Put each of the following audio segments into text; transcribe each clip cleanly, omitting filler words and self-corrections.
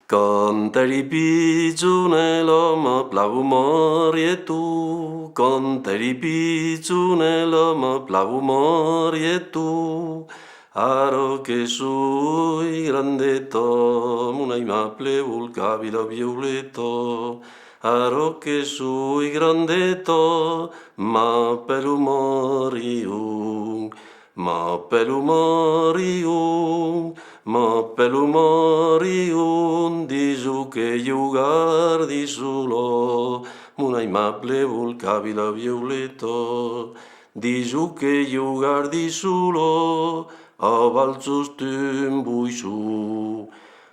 Canteri pizzunello, plavu morietu, canteri pizzunello, plavu morietu, aro che sui grandetto, munai ma plevul cabilo violetto, aro che sui grandetto, ma pelu moriung, ma pelu moriung, ma pelu moriung, disu che jugar di sulo, munai ma plevul cabilo violetto, disu che jugar di sulo, a valțos tâmbuișu,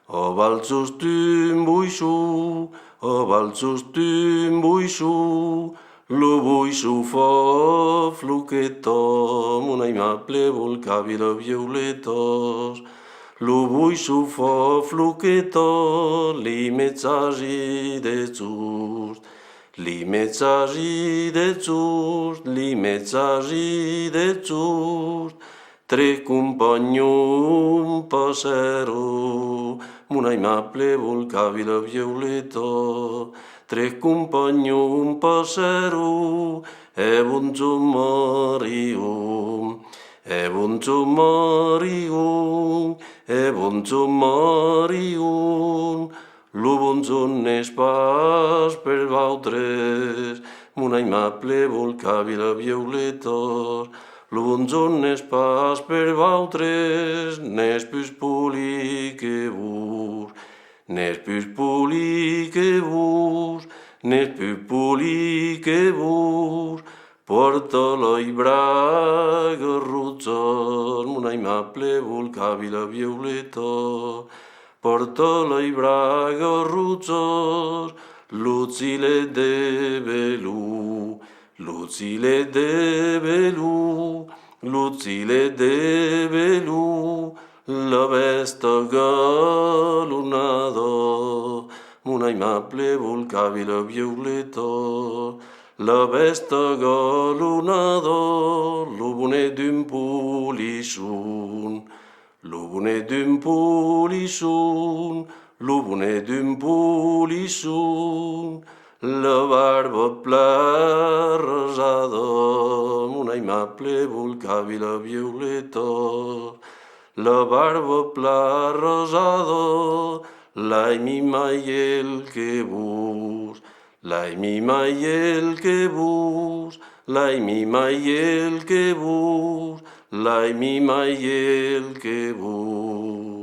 a valțos tâmbuișu, a valțos tâmbuișu, lubuișu fa flucheto, munai ma plevul cabilo violetos, lubuișu fa flucheto, li messaggi de țust, li messaggi de țust, li messaggi de țust, tre compagnon passero, munai ma plevul cabilo violeto, tre compagnon passero, e bunzo Mario, e bunzo Mario, e bunzo Mario, lo bunzo nes pas per vautres, munai ma plevul cabilo violeto, l'unzon nes pas per vautres, nes pus puli que vos, nes pus puli que vos, nes pus puli que vos, portolo i braga ruzzon, munai ma plevul cabilo violeto, portolo i braga ruzzon, lucile de velu, lucile de velu, lucile de velu, la vesta galunado, munai ma plevul cabilo violeto, la vesta galunado, lubune d'un pulișun, lubune d'un pulișun, lubune d'un pulișun, la barba pla rosada, munai ma plevul cabilo violeto, la barba pla rosada, lai mi maiel que vos, lai mi maiel que vos, lai mi maiel que vos, lai mi maiel que vos.